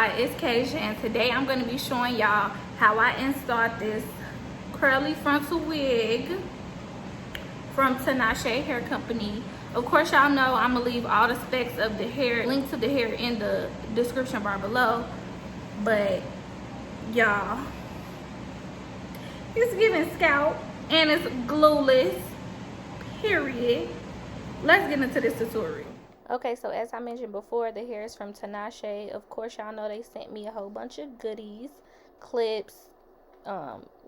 guys, it's Kasia, and today I'm going to be showing y'all how I installed this curly frontal wig from Tinashe Hair Company. Of course, y'all know I'm going to leave all the specs of the hair, link to the hair in the description bar below. But y'all, it's giving scalp and it's glueless, period. Let's get into this tutorial. Okay, so as I mentioned before, the hair is from Tinashe. Of course, y'all know they sent me a whole bunch of goodies, clips,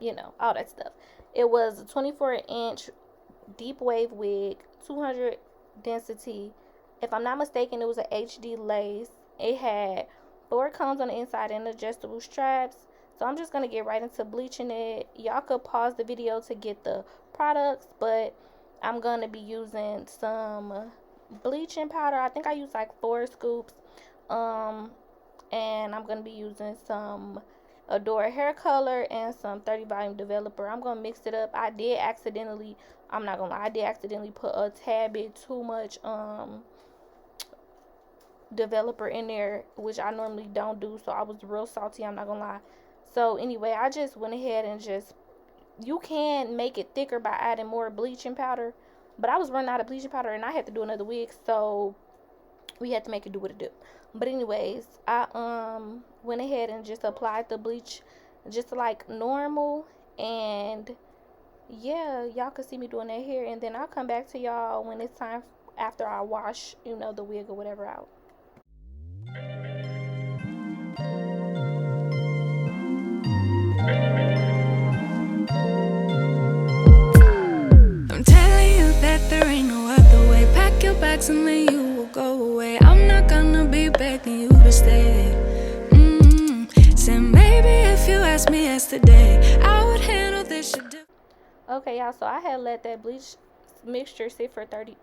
you know, all that stuff. It was a 24-inch deep wave wig, 200 density. If I'm not mistaken, it was an HD lace. It had 4 combs on the inside and adjustable straps. So I'm just going to get right into bleaching it. Y'all could pause the video to get the products, but I'm going to be using some bleaching powder. I think I used like 4 scoops. And I'm going to be using some Adore hair color and some 30 volume developer. I'm going to mix it up. I'm not going to lie, I did accidentally put a tad bit too much developer in there, which I normally don't do, so I was real salty, I'm not going to lie. So anyway, I just went ahead and you can make it thicker by adding more bleaching powder, but I was running out of bleaching powder and I had to do another wig, so we had to make it do what it do. But anyways, I went ahead and just applied the bleach just like normal, and yeah, y'all can see me doing that here, and then I'll come back to y'all when it's time after I wash, you know, the wig or whatever out. I'm telling you that there ain't no other way. Pack your bags and then you will go away. I'm not gonna be begging you to stay. Said maybe if you asked me yesterday, I would handle this shit different. Okay, y'all, so I had let that bleach mixture sit for 20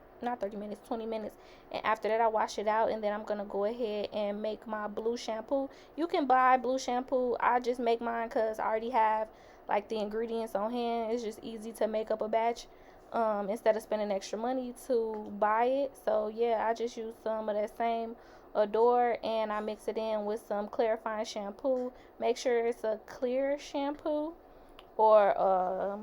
minutes, and after that I wash it out, and then I'm gonna go ahead and make my blue shampoo. You can buy blue shampoo. I just make mine because I already have like the ingredients on hand. It's just easy to make up a batch instead of spending extra money to buy it. So yeah, I just use some of that same Adore and I mix it in with some clarifying shampoo. Make sure it's a clear shampoo, or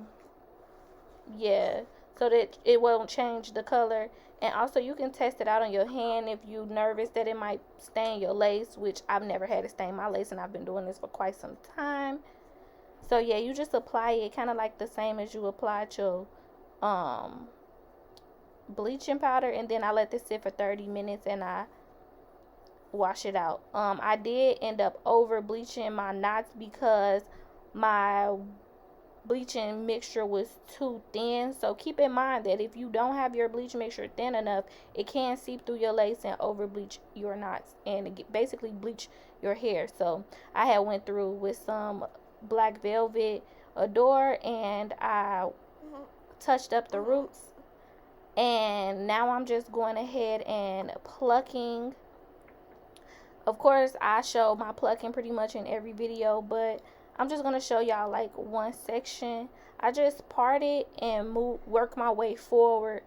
yeah, so that it won't change the color. And also you can test it out on your hand if you're nervous that it might stain your lace, which I've never had it stain my lace, and I've been doing this for quite some time. So yeah, you just apply it kind of like the same as you applied your bleaching powder, and then I let this sit for 30 minutes and I wash it out. I did end up over bleaching my knots because my bleaching mixture was too thin. So keep in mind that if you don't have your bleach mixture thin enough, it can seep through your lace and over bleach your knots and basically bleach your hair. So I had went through with some Black Velvet Adore and I touched up the roots, and now I'm just going ahead and plucking. Of course, I show my plucking pretty much in every video, but I'm just going to show y'all like one section. I just part it and work my way forward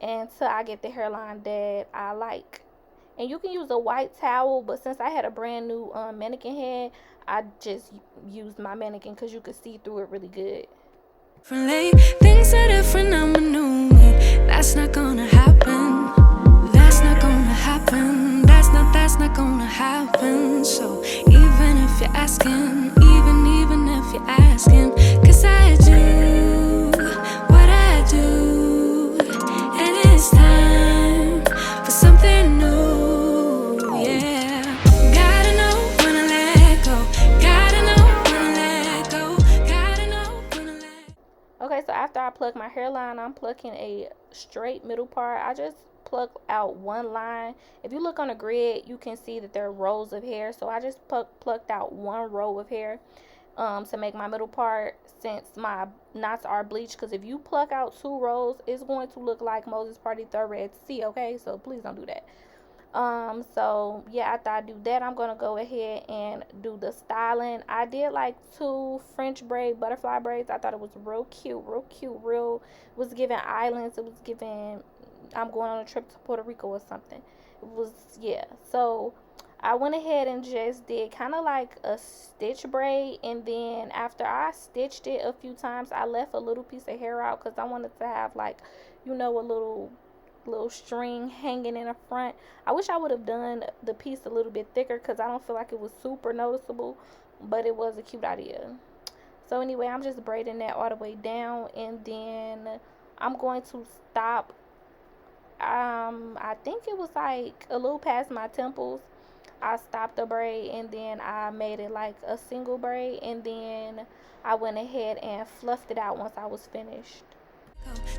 until I get the hairline that I like. And you can use a white towel, but since I had a brand new mannequin head, I just used my mannequin because you could see through it really good. Things are different, I'm a new me. That's not gonna happen. That's not gonna happen. That's not gonna happen. So even if you're asking, even if you're asking, 'cause I do what I do, and it's time for something new, yeah. Gotta know when to let go. Gotta know when to let go. Gotta know when to let go. Okay, so after I pluck my hairline, I'm plucking a straight middle part. I just pluck out one line. If you look on the grid, you can see that there are rows of hair. So I just plucked out one row of hair to make my middle part, since my knots are bleached. Because if you pluck out 2 rows, it's going to look like Moses parted the Red Sea. Okay, so please don't do that. So yeah, after I do that, I'm gonna go ahead and do the styling. I did like 2 French braid butterfly braids. I thought it was real cute, it was giving islands. It was giving I'm going on a trip to Puerto Rico or something. It was, yeah. So I went ahead and just did kind of like a stitch braid, and then after I stitched it a few times, I left a little piece of hair out because I wanted to have like, you know, a little string hanging in the front. I wish I would have done the piece a little bit thicker because I don't feel like it was super noticeable, but it was a cute idea. So anyway, I'm just braiding that all the way down, and then I'm going to stop. I think it was like a little past my temples. I stopped the braid, and then I made it like a single braid, and then I went ahead and fluffed it out once I was finished.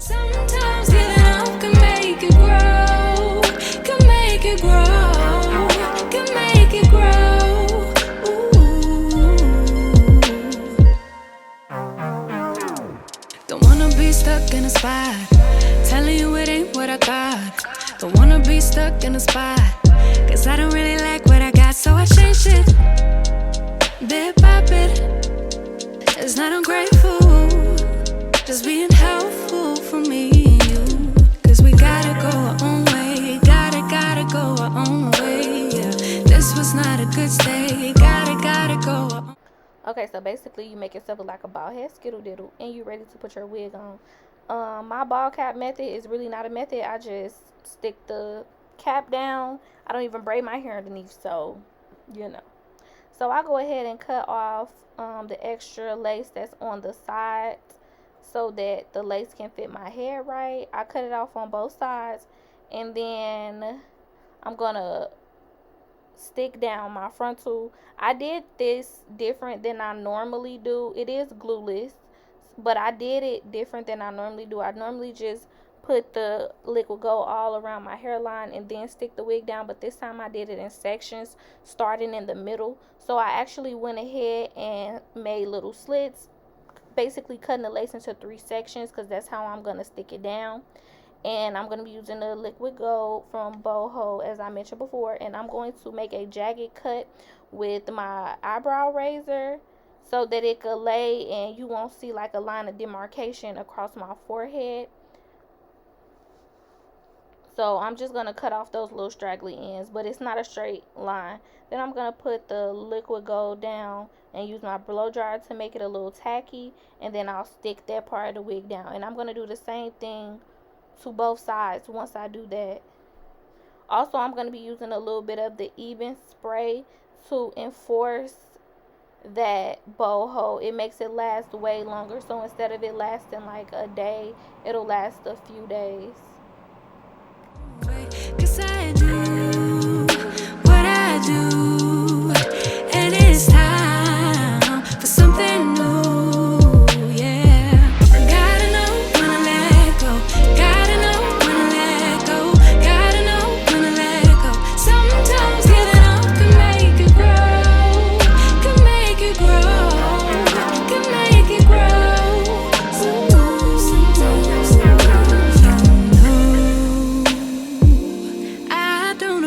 Sometimes giving up can make it grow, can make it grow, can make it grow. Ooh. Don't wanna be stuck in a spot, telling you it ain't what I thought. Don't wanna be stuck in a spot, cause I don't really like what I got, so I changed it bit by bit. It's not ungrateful, just being helpful for me and you. Cause we gotta go our own way, gotta go our own way, yeah. This was not a good stay, gotta go our own. Okay, so basically you make yourself look like a bald head skittle diddle, and you ready to put your wig on. My ball cap method is really not a method. I just stick the cap down. I don't even braid my hair underneath, so you know. So I go ahead and cut off the extra lace that's on the sides so that the lace can fit my hair right. I cut it off on both sides, and then I'm gonna stick down my frontal. I did this different than I normally do. It is glueless, but I did it different than I normally do. I normally just put the liquid gold all around my hairline and then stick the wig down, but this time I did it in sections, starting in the middle. So I actually went ahead and made little slits, basically cutting the lace into 3 sections because that's how I'm going to stick it down. And I'm going to be using the liquid gold from Boho, as I mentioned before, and I'm going to make a jagged cut with my eyebrow razor so that it could lay and you won't see like a line of demarcation across my forehead. So I'm just going to cut off those little straggly ends, but it's not a straight line. Then I'm going to put the liquid gold down and use my blow dryer to make it a little tacky, and then I'll stick that part of the wig down. And I'm going to do the same thing to both sides once I do that. Also, I'm going to be using a little bit of the Even spray to enforce that boho. It makes it last way longer, so instead of it lasting like a day, it'll last a few days. Cause I do what I do, and it's time for something new, yeah. Gotta know when to let go, gotta know when to let go, gotta know when to let go. Sometimes giving up can make it grow, can make it grow, can make it grow. Ooh, sometimes I don't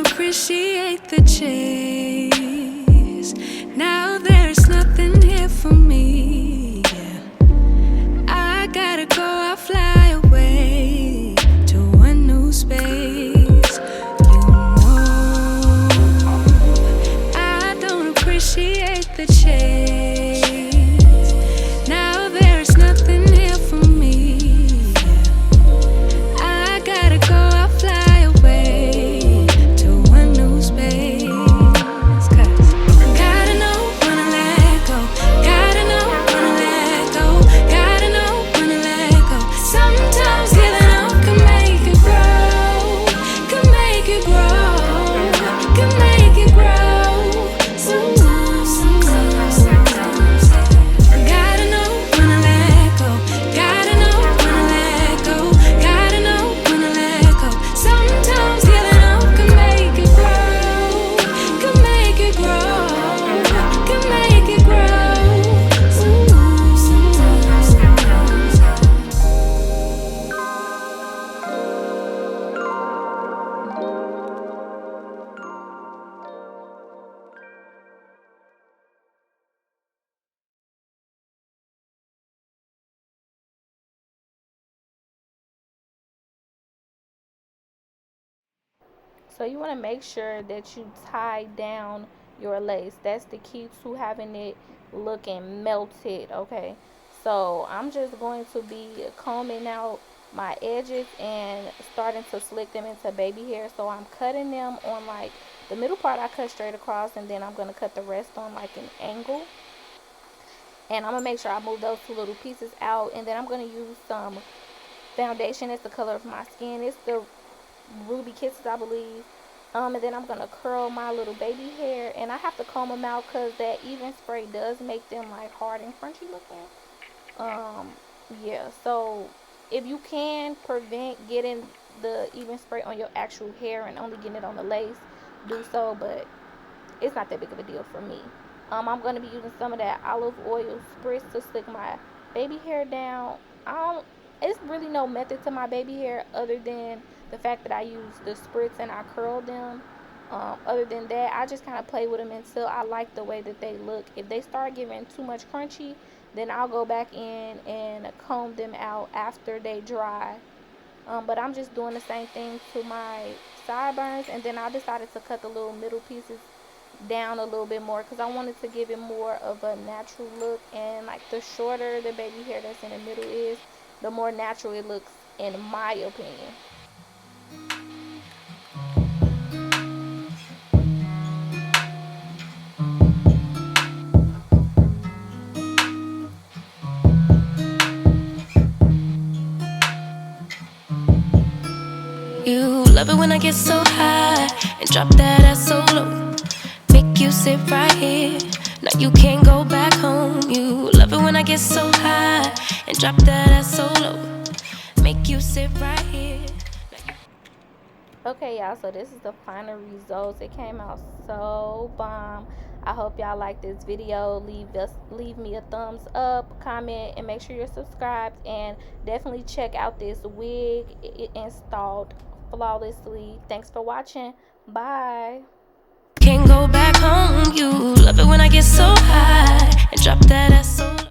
So you want to make sure that you tie down your lace. That's the key to having it looking melted, okay? So I'm just going to be combing out my edges and starting to slick them into baby hair. So I'm cutting them on like the middle part, I cut straight across, and then I'm going to cut the rest on like an angle. And I'm going to make sure I move those two little pieces out. And then I'm going to use some foundation. It's the color of my skin. It's the Ruby Kisses, I believe. And then I'm going to curl my little baby hair. And I have to comb them out because that even spray does make them like hard and crunchy looking. Yeah, so if you can prevent getting the even spray on your actual hair and only getting it on the lace, do so. But it's not that big of a deal for me. I'm going to be using some of that olive oil spritz to slick my baby hair down. It's really no method to my baby hair other than the fact that I use the spritz and I curl them. Other than that, I just kind of play with them until I like the way that they look. If they start giving too much crunchy, then I'll go back in and comb them out after they dry. But I'm just doing the same thing to my sideburns, and then I decided to cut the little middle pieces down a little bit more because I wanted to give it more of a natural look. And like the shorter the baby hair that's in the middle is, the more natural it looks, in my opinion. You love it when I get so high and drop that ass so low. Make you sit right here. Now you can't go back home. You love it when I get so high and drop that ass so low. Make you sit right here. Okay, y'all, so this is the final results. It came out so bomb. I hope y'all like this video. Leave me a thumbs up, comment, and make sure you're subscribed. And definitely check out this wig. It installed flawlessly. Thanks for watching. Bye. Can't go back home. You love it when I get so high and drop that ass so low.